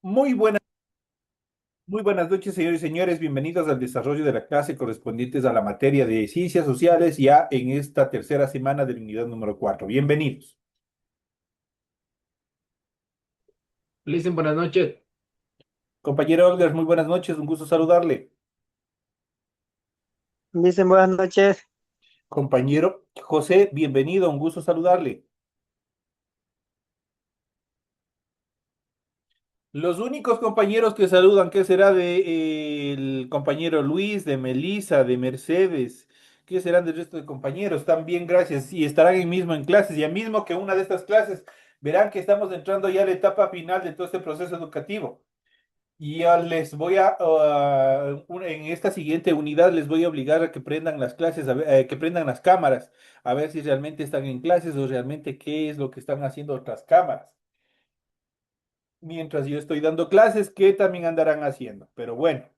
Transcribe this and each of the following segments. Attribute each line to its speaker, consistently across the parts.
Speaker 1: Muy buenas, muy buenas noches, señores y señores. Bienvenidos al desarrollo de la clase correspondientes a la materia de ciencias sociales, ya en esta tercera semana de la unidad número 4. Bienvenidos.
Speaker 2: Listen, buenas noches.
Speaker 1: Compañero Olga, muy buenas noches, un gusto saludarle.
Speaker 3: Dicen buenas noches.
Speaker 1: Compañero José, bienvenido, un gusto saludarle. Los únicos compañeros que saludan, ¿qué será de el compañero Luis, de Melissa, de Mercedes? ¿Qué serán del resto de compañeros? Están bien, gracias. Y estarán ahí mismo en clases. Ya mismo que una de estas clases verán que estamos entrando ya a la etapa final de todo este proceso educativo. Y ya les voy en esta siguiente unidad les voy a obligar a que prendan las clases, que prendan las cámaras, a ver si realmente están en clases o realmente qué es lo que están haciendo otras cámaras mientras yo estoy dando clases, que también andarán haciendo. Pero bueno,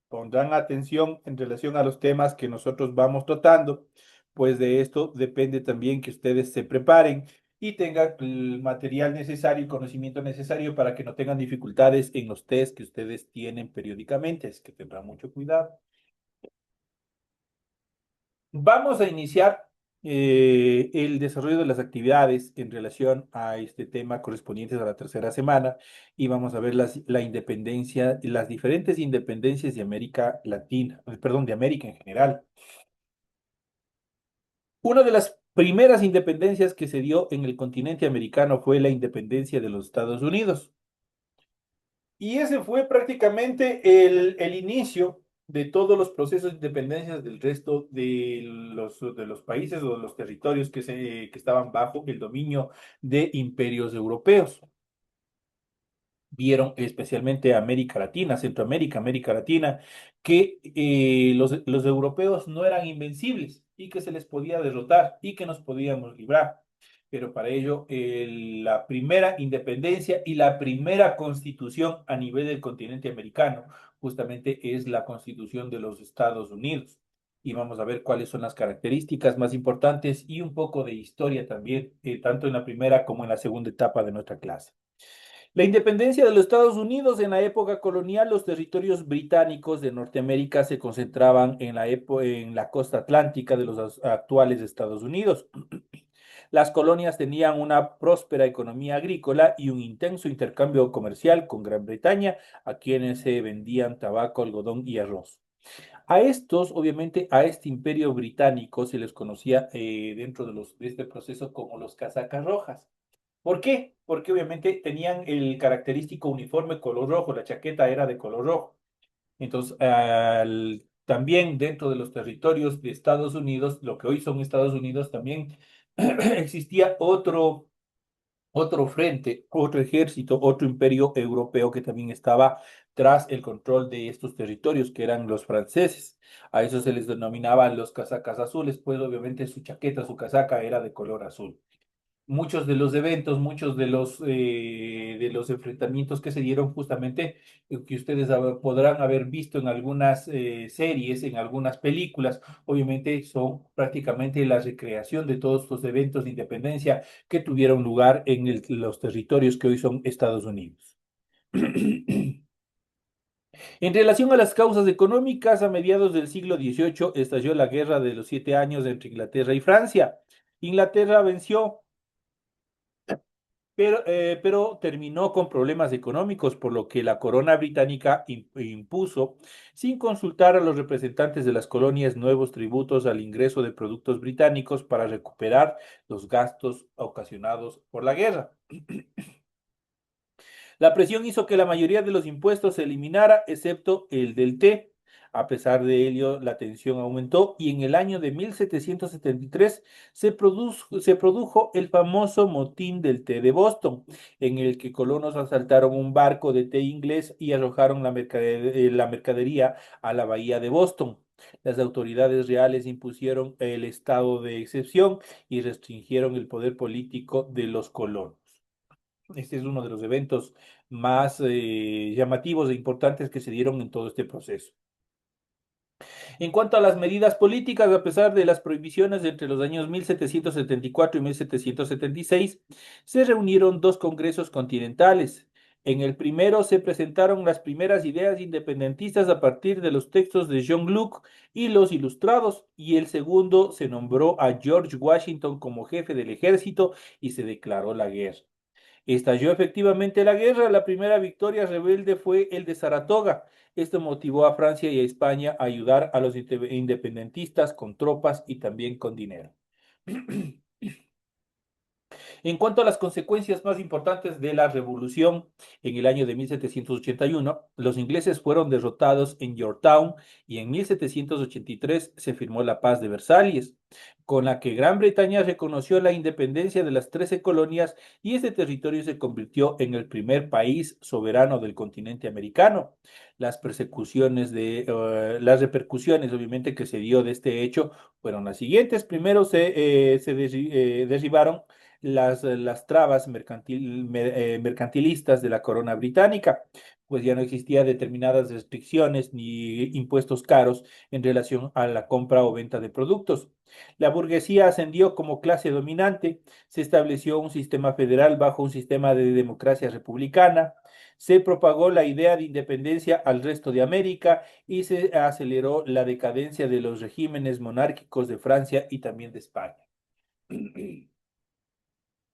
Speaker 1: pondrán atención en relación a los temas que nosotros vamos tratando, pues de esto depende también que ustedes se preparen y tengan el material necesario y conocimiento necesario para que no tengan dificultades en los test que ustedes tienen periódicamente. Es que tendrán mucho cuidado. Vamos a iniciar el desarrollo de las actividades en relación a este tema correspondientes a la tercera semana y vamos a ver la independencia, las diferentes independencias de América Latina, perdón, de América en general. Una de las primeras independencias que se dio en el continente americano fue la independencia de los Estados Unidos. Y ese fue prácticamente el inicio de todos los procesos de independencia del resto de los países o de los territorios que estaban bajo el dominio de imperios europeos. Vieron especialmente América Latina, Centroamérica, América Latina, que los europeos no eran invencibles y que se les podía derrotar y que nos podíamos librar. Pero para ello, la primera independencia y la primera constitución a nivel del continente americano justamente es la constitución de los Estados Unidos. Y vamos a ver cuáles son las características más importantes y un poco de historia también, tanto en la primera como en la segunda etapa de nuestra clase. La independencia de los Estados Unidos en la época colonial, los territorios británicos de Norteamérica se concentraban en la costa atlántica de los actuales Estados Unidos. Las colonias tenían una próspera economía agrícola y un intenso intercambio comercial con Gran Bretaña, a quienes se vendían tabaco, algodón y arroz. A estos, obviamente, a este imperio británico se les conocía dentro de este proceso como los casacas rojas. ¿Por qué? Porque obviamente tenían el característico uniforme color rojo, la chaqueta era de color rojo. Entonces, también dentro de los territorios de Estados Unidos, lo que hoy son Estados Unidos, también existía otro frente, otro ejército, otro imperio europeo que también estaba tras el control de estos territorios, que eran los franceses. A eso se les denominaban los casacas azules, pues obviamente su chaqueta, su casaca era de color azul. Muchos de los eventos, muchos de los enfrentamientos que se dieron justamente, que ustedes podrán haber visto en algunas series, en algunas películas, obviamente son prácticamente la recreación de todos estos eventos de independencia que tuvieron lugar en los territorios que hoy son Estados Unidos. En relación a las causas económicas, a mediados del siglo XVIII estalló la Guerra de los Siete Años entre Inglaterra y Francia. Inglaterra venció pero terminó con problemas económicos, por lo que la corona británica impuso, sin consultar a los representantes de las colonias, nuevos tributos al ingreso de productos británicos para recuperar los gastos ocasionados por la guerra. La presión hizo que la mayoría de los impuestos se eliminara, excepto el del té. A pesar de ello, la tensión aumentó y en el año de 1773 se produjo el famoso motín del té de Boston, en el que colonos asaltaron un barco de té inglés y arrojaron la mercadería a la bahía de Boston. Las autoridades reales impusieron el estado de excepción y restringieron el poder político de los colonos. Este es uno de los eventos más llamativos e importantes que se dieron en todo este proceso. En cuanto a las medidas políticas, a pesar de las prohibiciones entre los años 1774 y 1776, se reunieron dos congresos continentales, En el primero se presentaron las primeras ideas independentistas a partir de los textos de John Locke y los Ilustrados, y el segundo se nombró a George Washington como jefe del ejército y se declaró la guerra. Estalló efectivamente la guerra. La primera victoria rebelde fue el de Saratoga. Esto motivó a Francia y a España a ayudar a los independentistas con tropas y también con dinero. En cuanto a las consecuencias más importantes de la revolución, en el año de 1781, los ingleses fueron derrotados en Yorktown y en 1783 se firmó la Paz de Versalles, con la que Gran Bretaña reconoció la independencia de las 13 colonias y este territorio se convirtió en el primer país soberano del continente americano. Las repercusiones, obviamente, que se dio de este hecho fueron las siguientes. Primero se derribaron las trabas mercantilistas de la corona británica, pues ya no existía determinadas restricciones ni impuestos caros en relación a la compra o venta de productos. La burguesía ascendió como clase dominante, se estableció un sistema federal bajo un sistema de democracia republicana, se propagó la idea de independencia al resto de América y se aceleró la decadencia de los regímenes monárquicos de Francia y también de España.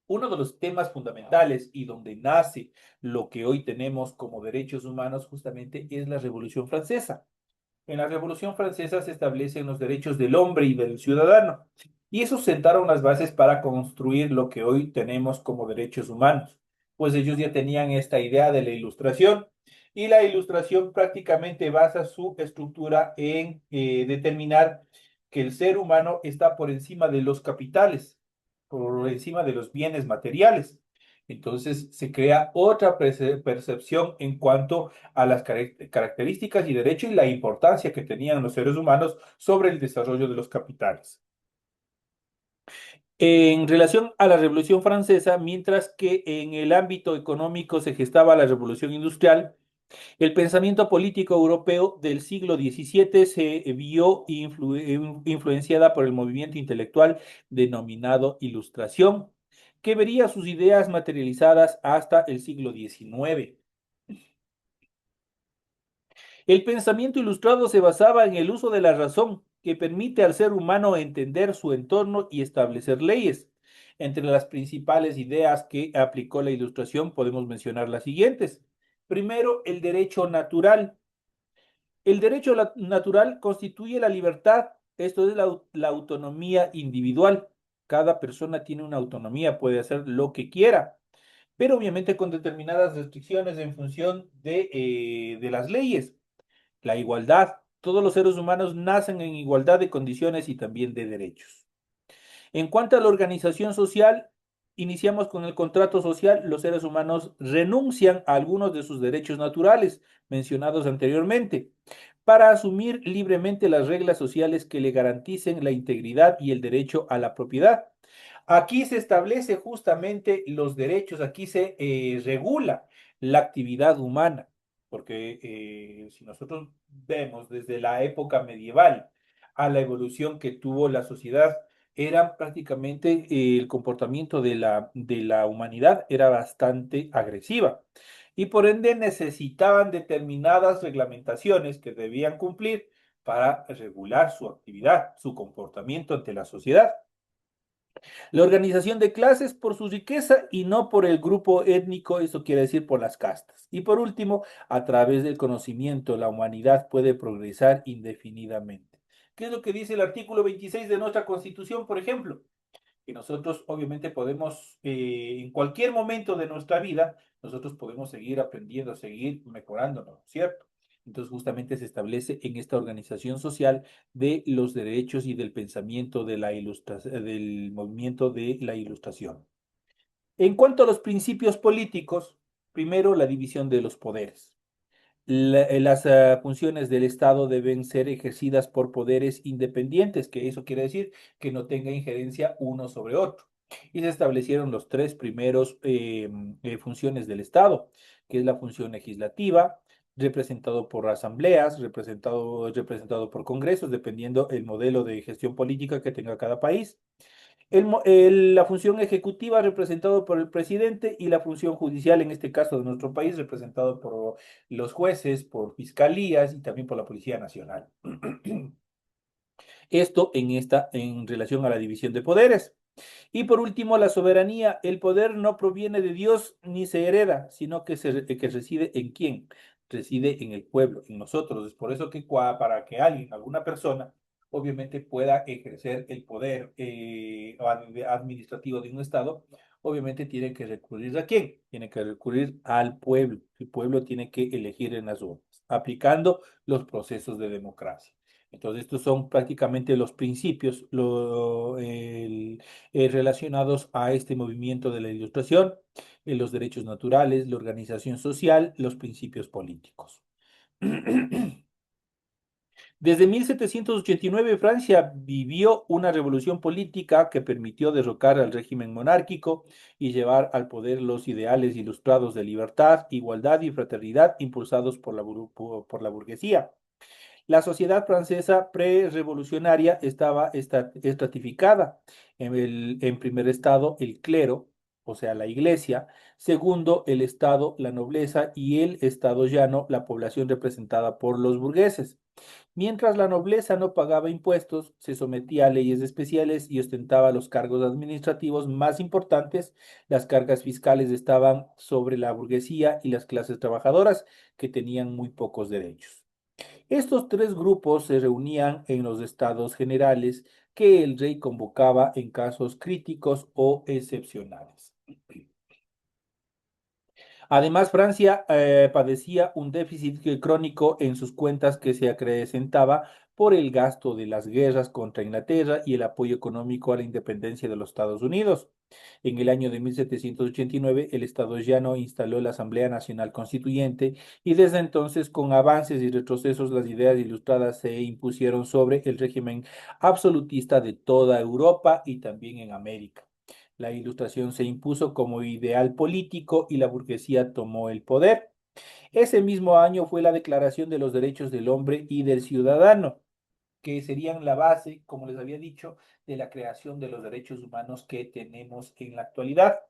Speaker 1: Uno de los temas fundamentales y donde nace lo que hoy tenemos como derechos humanos justamente es la Revolución Francesa. En la Revolución Francesa se establecen los derechos del hombre y del ciudadano, y eso sentaron las bases para construir lo que hoy tenemos como derechos humanos, pues ellos ya tenían esta idea de la Ilustración, y la Ilustración prácticamente basa su estructura en determinar que el ser humano está por encima de los capitales, por encima de los bienes materiales. Entonces se crea otra percepción en cuanto a las características y derechos y la importancia que tenían los seres humanos sobre el desarrollo de los capitales. En relación a la Revolución Francesa, mientras que en el ámbito económico se gestaba la Revolución Industrial, el pensamiento político europeo del siglo XVII se vio influenciada por el movimiento intelectual denominado Ilustración, que vería sus ideas materializadas hasta el siglo XIX. El pensamiento ilustrado se basaba en el uso de la razón, que permite al ser humano entender su entorno y establecer leyes. Entre las principales ideas que aplicó la Ilustración podemos mencionar las siguientes. Primero, el derecho natural. El derecho natural constituye la libertad, esto es la autonomía individual. Cada persona tiene una autonomía, puede hacer lo que quiera, pero obviamente con determinadas restricciones en función de las leyes. La igualdad. Todos los seres humanos nacen en igualdad de condiciones y también de derechos. En cuanto a la organización social, iniciamos con el contrato social. Los seres humanos renuncian a algunos de sus derechos naturales mencionados anteriormente para asumir libremente las reglas sociales que le garanticen la integridad y el derecho a la propiedad. Aquí se establece justamente los derechos, aquí se regula la actividad humana, porque si nosotros vemos desde la época medieval a la evolución que tuvo la sociedad, era prácticamente el comportamiento de la humanidad era bastante agresiva y por ende necesitaban determinadas reglamentaciones que debían cumplir para regular su actividad, su comportamiento ante la sociedad. La organización de clases por su riqueza y no por el grupo étnico, eso quiere decir por las castas. Y por último, a través del conocimiento, la humanidad puede progresar indefinidamente. ¿Qué es lo que dice el artículo 26 de nuestra Constitución, por ejemplo? Que nosotros obviamente podemos, en cualquier momento de nuestra vida, nosotros podemos seguir aprendiendo, seguir mejorándonos, ¿cierto? Entonces justamente se establece en esta organización social de los derechos y del pensamiento de la del movimiento de la ilustración. En cuanto a los principios políticos, primero la división de los poderes. Las funciones del Estado deben ser ejercidas por poderes independientes, que eso quiere decir que no tenga injerencia uno sobre otro. Y se establecieron los tres primeros funciones del Estado, que es la función legislativa, representado por asambleas, representado por congresos, dependiendo el modelo de gestión política que tenga cada país. La función ejecutiva representado por el presidente y la función judicial, en este caso de nuestro país, representado por los jueces, por fiscalías y también por la Policía Nacional. Esto en relación a la división de poderes. Y por último, la soberanía. El poder no proviene de Dios ni se hereda, sino que reside en quién. Reside en el pueblo, en nosotros. Es por eso que para que alguien, alguna persona, obviamente pueda ejercer el poder administrativo de un Estado, obviamente tiene que recurrir a quién. Tiene que recurrir al pueblo. El pueblo tiene que elegir en las urnas, aplicando los procesos de democracia. Entonces, estos son prácticamente los principios, relacionados a este movimiento de la Ilustración, los derechos naturales, la organización social, los principios políticos. Desde 1789 Francia vivió una revolución política que permitió derrocar al régimen monárquico y llevar al poder los ideales ilustrados de libertad, igualdad y fraternidad impulsados por la burguesía. La sociedad francesa pre-revolucionaria estaba estratificada. En primer estado, el clero, o sea, la iglesia. Segundo, el estado, la nobleza. Y el estado llano, la población representada por los burgueses. Mientras la nobleza no pagaba impuestos, se sometía a leyes especiales y ostentaba los cargos administrativos más importantes, las cargas fiscales estaban sobre la burguesía y las clases trabajadoras, que tenían muy pocos derechos. Estos tres grupos se reunían en los estados generales que el rey convocaba en casos críticos o excepcionales. Además, Francia padecía un déficit crónico en sus cuentas que se acrecentaba por el gasto de las guerras contra Inglaterra y el apoyo económico a la independencia de los Estados Unidos. En el año de 1789, el Estado llano instaló la Asamblea Nacional Constituyente y desde entonces, con avances y retrocesos, las ideas ilustradas se impusieron sobre el régimen absolutista de toda Europa y también en América. La Ilustración se impuso como ideal político y la burguesía tomó el poder. Ese mismo año fue la Declaración de los Derechos del Hombre y del Ciudadano, que serían la base, como les había dicho, de la creación de los derechos humanos que tenemos en la actualidad.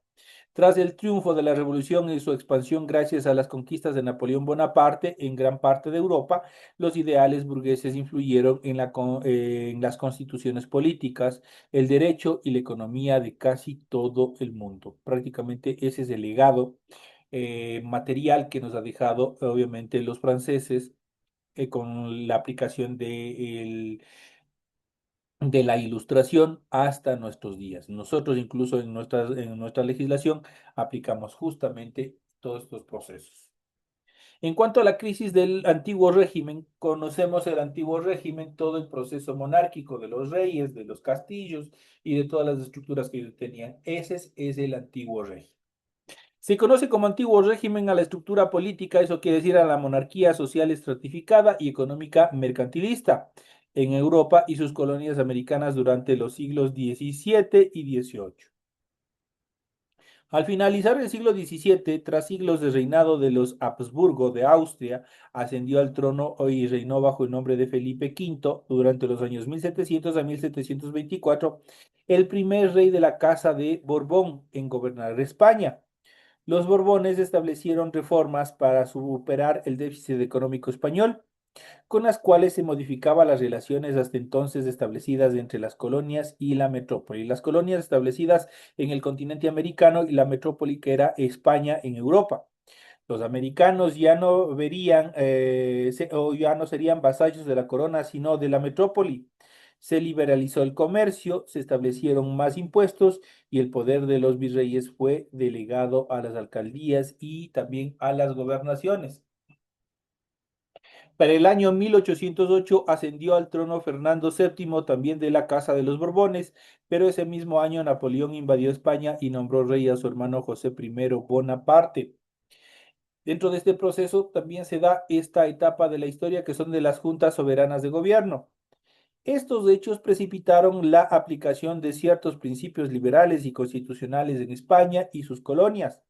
Speaker 1: Tras el triunfo de la revolución y su expansión gracias a las conquistas de Napoleón Bonaparte en gran parte de Europa, los ideales burgueses influyeron en las constituciones políticas, el derecho y la economía de casi todo el mundo. Prácticamente ese es el legado material que nos ha dejado, obviamente, los franceses con la aplicación de la ilustración hasta nuestros días. Nosotros incluso en nuestra legislación aplicamos justamente todos estos procesos. En cuanto a la crisis del antiguo régimen, conocemos el antiguo régimen, todo el proceso monárquico de los reyes, de los castillos y de todas las estructuras que ellos tenían. Es el antiguo régimen. Se conoce como antiguo régimen a la estructura política, eso quiere decir a la monarquía social estratificada y económica mercantilista en Europa y sus colonias americanas durante los siglos XVII y XVIII. Al finalizar el siglo XVII, tras siglos de reinado de los Habsburgo de Austria, ascendió al trono y reinó bajo el nombre de Felipe V durante los años 1700 a 1724, el primer rey de la Casa de Borbón en gobernar España. Los Borbones establecieron reformas para superar el déficit económico español, con las cuales se modificaban las relaciones hasta entonces establecidas entre las colonias y la metrópoli. Las colonias establecidas en el continente americano y la metrópoli que era España en Europa. Los americanos ya no o ya no serían vasallos de la corona, sino de la metrópoli. Se liberalizó el comercio, se establecieron más impuestos y el poder de los virreyes fue delegado a las alcaldías y también a las gobernaciones. Para el año 1808 ascendió al trono Fernando VII, también de la Casa de los Borbones, pero ese mismo año Napoleón invadió España y nombró rey a su hermano José I Bonaparte. Dentro de este proceso también se da esta etapa de la historia que son de las juntas soberanas de gobierno. Estos hechos precipitaron la aplicación de ciertos principios liberales y constitucionales en España y sus colonias.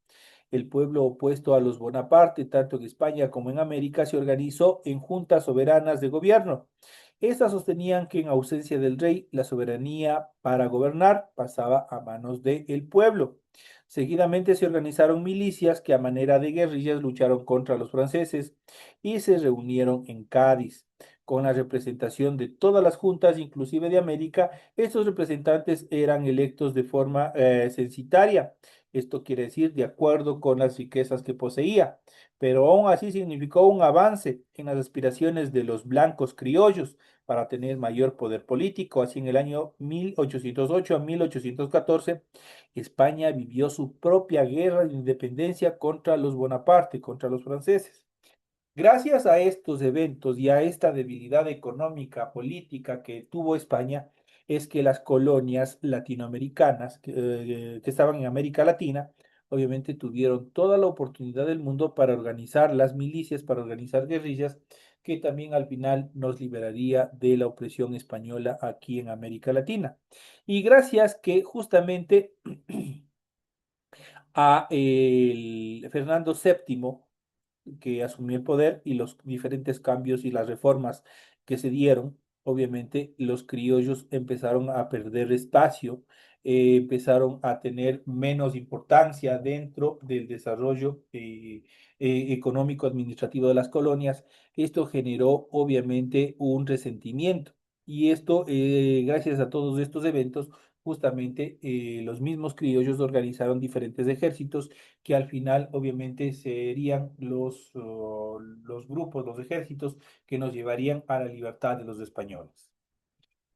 Speaker 1: El pueblo opuesto a los Bonaparte, tanto en España como en América, se organizó en juntas soberanas de gobierno Estas sostenían que en ausencia del rey, la soberanía para gobernar pasaba a manos del pueblo. Seguidamente se organizaron milicias que a manera de guerrillas lucharon contra los franceses y se reunieron en Cádiz. Con la representación de todas las juntas, inclusive de América, estos representantes eran electos de forma censitaria. Esto quiere decir de acuerdo con las riquezas que poseía, pero aún así significó un avance en las aspiraciones de los blancos criollos para tener mayor poder político. Así en el año 1808 a 1814, España vivió su propia guerra de independencia contra los Bonaparte, contra los franceses. Gracias a estos eventos y a esta debilidad económica, política que tuvo España, es que las colonias latinoamericanas que estaban en América Latina, obviamente tuvieron toda la oportunidad del mundo para organizar las milicias, para organizar guerrillas, que también al final nos liberaría de la opresión española aquí en América Latina. Y gracias que justamente a el Fernando VII, que asumió el poder, y los diferentes cambios y las reformas que se dieron, obviamente los criollos empezaron a perder espacio, empezaron a tener menos importancia dentro del desarrollo económico administrativo de las colonias. Esto generó obviamente un resentimiento. Y esto, gracias a todos estos eventos, justamente los mismos criollos organizaron diferentes ejércitos que al final obviamente serían los grupos, los ejércitos que nos llevarían a la libertad de los españoles.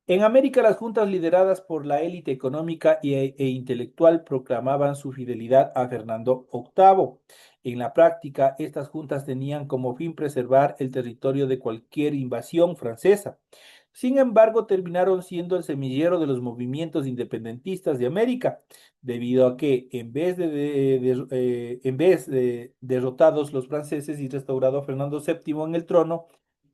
Speaker 1: En América, las juntas lideradas por la élite económica e intelectual proclamaban su fidelidad a Fernando VIII. En la práctica, estas juntas tenían como fin preservar el territorio de cualquier invasión francesa. Sin embargo, terminaron siendo el semillero de los movimientos independentistas de América, debido a que en vez de derrotados los franceses y restaurado a Fernando VII en el trono,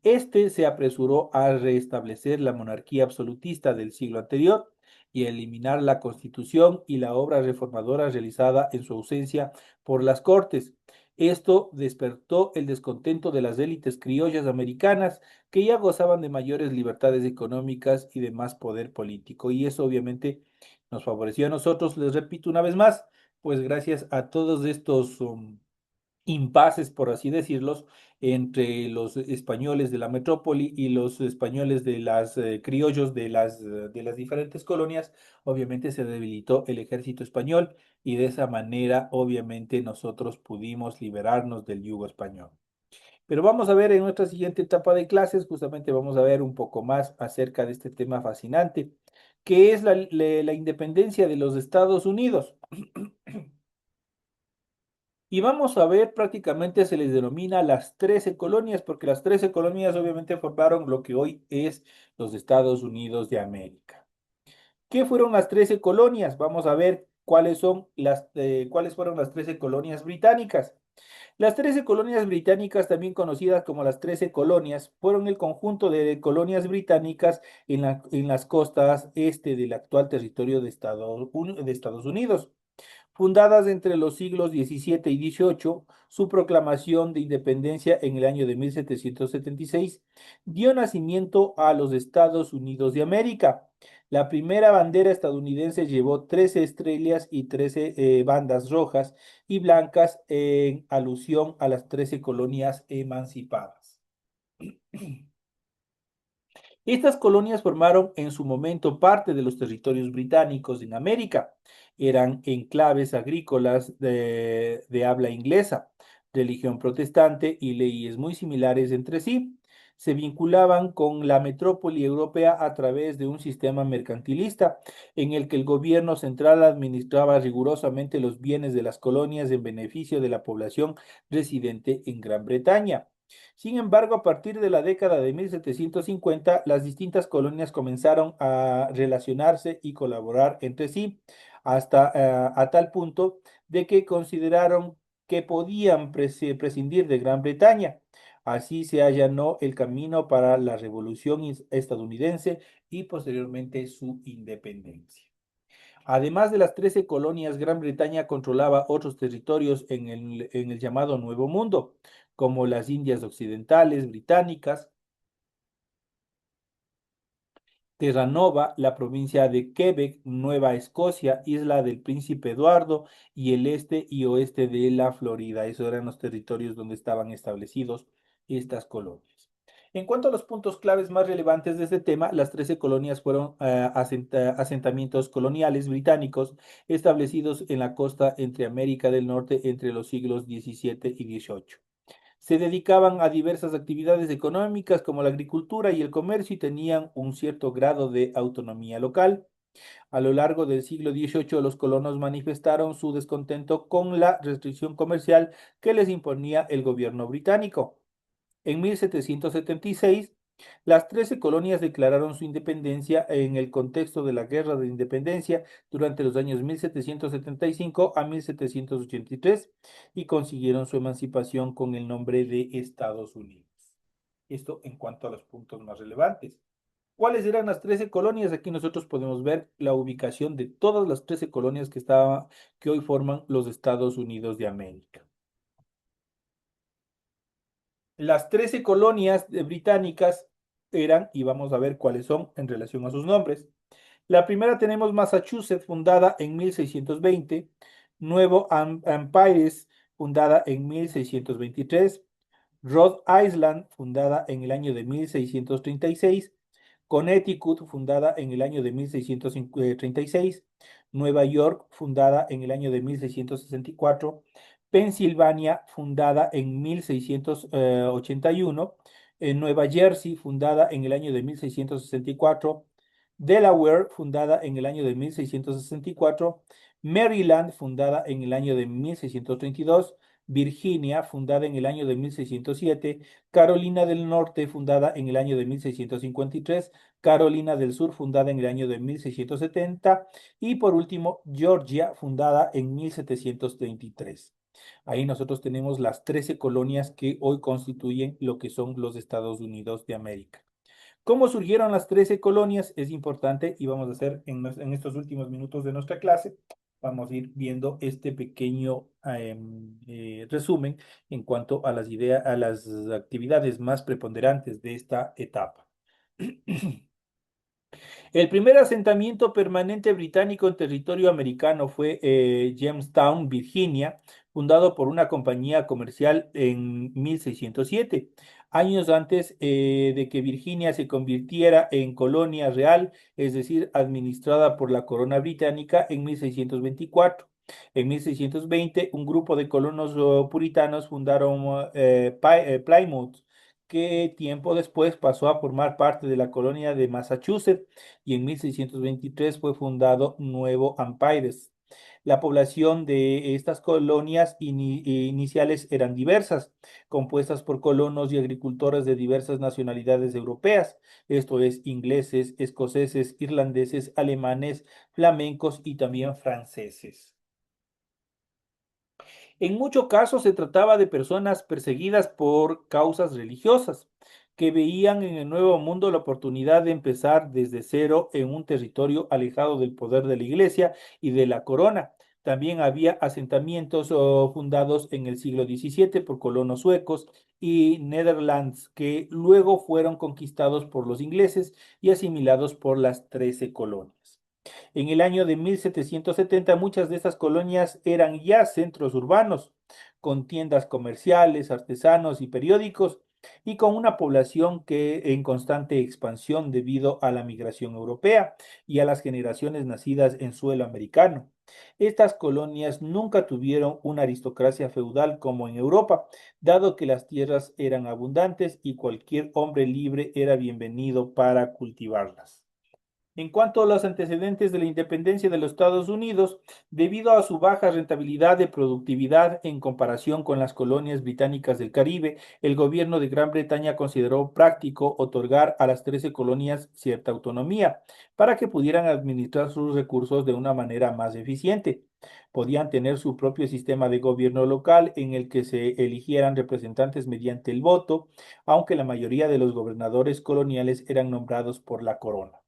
Speaker 1: este se apresuró a restablecer la monarquía absolutista del siglo anterior y a eliminar la Constitución y la obra reformadora realizada en su ausencia por las Cortes. Esto despertó el descontento de las élites criollas americanas, que ya gozaban de mayores libertades económicas y de más poder político. Y eso obviamente nos favoreció a nosotros, les repito una vez más, pues gracias a todos estos impases, por así decirlos, entre los españoles de la metrópoli y los españoles de las criollos de las diferentes colonias, obviamente se debilitó el ejército español y de esa manera, obviamente, nosotros pudimos liberarnos del yugo español. Pero vamos a ver en nuestra siguiente etapa de clases, justamente vamos a ver un poco más acerca de este tema fascinante, que es la independencia de los Estados Unidos. Y vamos a ver, prácticamente se les denomina las 13 colonias, porque las 13 colonias obviamente formaron lo que hoy es los Estados Unidos de América. ¿Qué fueron las 13 colonias? Vamos a ver cuáles fueron las 13 colonias británicas. Las 13 colonias británicas, también conocidas como las 13 colonias, fueron el conjunto de colonias británicas en las costas este del actual territorio de Estados Unidos. Fundadas entre los siglos XVII y XVIII, su proclamación de independencia en el año de 1776 dio nacimiento a los Estados Unidos de América. La primera bandera estadounidense llevó 13 estrellas y 13 bandas rojas y blancas en alusión a las 13 colonias emancipadas. Estas colonias formaron en su momento parte de los territorios británicos en América. Eran enclaves agrícolas de habla inglesa, religión protestante y leyes muy similares entre sí. Se vinculaban con la metrópoli europea a través de un sistema mercantilista en el que el gobierno central administraba rigurosamente los bienes de las colonias en beneficio de la población residente en Gran Bretaña. Sin embargo, a partir de la década de 1750, las distintas colonias comenzaron a relacionarse y colaborar entre sí, hasta a tal punto de que consideraron que podían prescindir de Gran Bretaña. Así se allanó el camino para la Revolución estadounidense y posteriormente su independencia. Además de las 13 colonias, Gran Bretaña controlaba otros territorios en el llamado Nuevo Mundo, como las Indias Occidentales británicas, Terranova, la provincia de Quebec, Nueva Escocia, Isla del Príncipe Eduardo y el este y oeste de la Florida. Esos eran los territorios donde estaban establecidos estas colonias. En cuanto a los puntos claves más relevantes de este tema, las 13 colonias fueron asentamientos coloniales británicos establecidos en la costa entre América del Norte entre los siglos XVII y XVIII. Se dedicaban a diversas actividades económicas como la agricultura y el comercio y tenían un cierto grado de autonomía local. A lo largo del siglo XVIII, los colonos manifestaron su descontento con la restricción comercial que les imponía el gobierno británico. En 1776, las 13 colonias declararon su independencia en el contexto de la Guerra de Independencia durante los años 1775 a 1783 y consiguieron su emancipación con el nombre de Estados Unidos. Esto en cuanto a los puntos más relevantes. ¿Cuáles eran las 13 colonias? Aquí nosotros podemos ver la ubicación de todas las 13 colonias que hoy forman los Estados Unidos de América. Las 13 colonias británicas eran, y vamos a ver cuáles son en relación a sus nombres. La primera tenemos Massachusetts, fundada en 1620, Nuevo Hampshire, fundada en 1623, Rhode Island, fundada en el año de 1636, Connecticut, fundada en el año de 1636, Nueva York, fundada en el año de 1664, Pensilvania, fundada en 1681, Nueva Jersey, fundada en el año de 1664, Delaware, fundada en el año de 1664, Maryland, fundada en el año de 1632, Virginia, fundada en el año de 1607, Carolina del Norte, fundada en el año de 1653, Carolina del Sur, fundada en el año de 1670, y por último, Georgia, fundada en 1733. Ahí nosotros tenemos las 13 colonias que hoy constituyen lo que son los Estados Unidos de América. ¿Cómo surgieron las 13 colonias? Es importante y vamos a hacer en estos últimos minutos de nuestra clase, vamos a ir viendo este pequeño resumen en cuanto a las ideas, a las actividades más preponderantes de esta etapa. El primer asentamiento permanente británico en territorio americano fue Jamestown, Virginia, fundado por una compañía comercial en 1607, años antes de que Virginia se convirtiera en colonia real, es decir, administrada por la corona británica en 1624. En 1620, un grupo de colonos puritanos fundaron Plymouth, que tiempo después pasó a formar parte de la colonia de Massachusetts y en 1623 fue fundado Nuevo Ampires. La población de estas colonias iniciales eran diversas, compuestas por colonos y agricultores de diversas nacionalidades europeas, esto es, ingleses, escoceses, irlandeses, alemanes, flamencos y también franceses. En muchos casos se trataba de personas perseguidas por causas religiosas, que veían en el Nuevo Mundo la oportunidad de empezar desde cero en un territorio alejado del poder de la Iglesia y de la corona. También había asentamientos fundados en el siglo XVII por colonos suecos y Netherlands, que luego fueron conquistados por los ingleses y asimilados por las 13 colonias. En el año de 1770 muchas de estas colonias eran ya centros urbanos, con tiendas comerciales, artesanos y periódicos, y con una población que en constante expansión debido a la migración europea y a las generaciones nacidas en suelo americano. Estas colonias nunca tuvieron una aristocracia feudal como en Europa, dado que las tierras eran abundantes y cualquier hombre libre era bienvenido para cultivarlas. En cuanto a los antecedentes de la independencia de los Estados Unidos, debido a su baja rentabilidad de productividad en comparación con las colonias británicas del Caribe, el gobierno de Gran Bretaña consideró práctico otorgar a las 13 colonias cierta autonomía para que pudieran administrar sus recursos de una manera más eficiente. Podían tener su propio sistema de gobierno local en el que se eligieran representantes mediante el voto, aunque la mayoría de los gobernadores coloniales eran nombrados por la corona.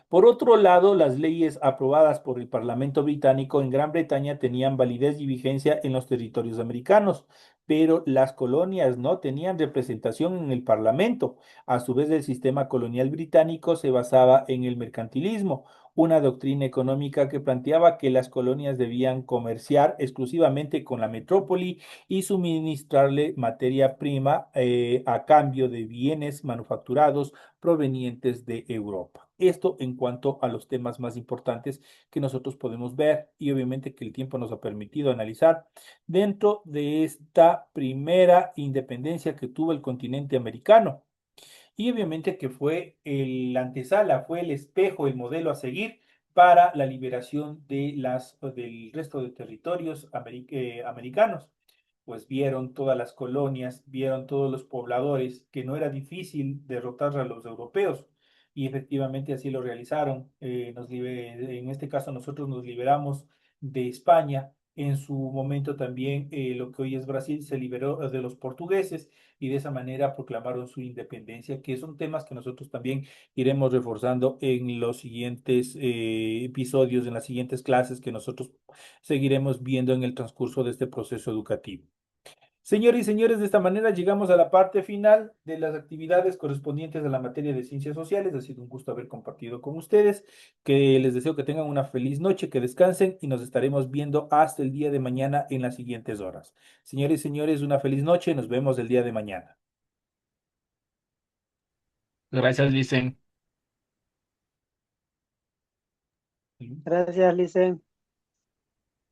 Speaker 1: Por otro lado, las leyes aprobadas por el Parlamento británico en Gran Bretaña tenían validez y vigencia en los territorios americanos, pero las colonias no tenían representación en el Parlamento. A su vez, el sistema colonial británico se basaba en el mercantilismo, una doctrina económica que planteaba que las colonias debían comerciar exclusivamente con la metrópoli y suministrarle materia prima a cambio de bienes manufacturados provenientes de Europa. Esto en cuanto a los temas más importantes que nosotros podemos ver y obviamente que el tiempo nos ha permitido analizar dentro de esta primera independencia que tuvo el continente americano. Y obviamente que fue el antesala, fue el espejo, el modelo a seguir para la liberación del resto de territorios americanos. Pues vieron todas las colonias, vieron todos los pobladores, que no era difícil derrotar a los europeos. Y efectivamente así lo realizaron. En este caso nosotros nos liberamos de España. En su momento también lo que hoy es Brasil se liberó de los portugueses y de esa manera proclamaron su independencia, que son temas que nosotros también iremos reforzando en los siguientes episodios, en las siguientes clases que nosotros seguiremos viendo en el transcurso de este proceso educativo. Señores y señores, de esta manera llegamos a la parte final de las actividades correspondientes a la materia de ciencias sociales. Ha sido un gusto haber compartido con ustedes, que les deseo que tengan una feliz noche, que descansen y nos estaremos viendo hasta el día de mañana en las siguientes horas. Señores y señores, una feliz noche, nos vemos el día de mañana.
Speaker 2: Gracias, Licen.
Speaker 1: Sí.
Speaker 3: Gracias, Licen.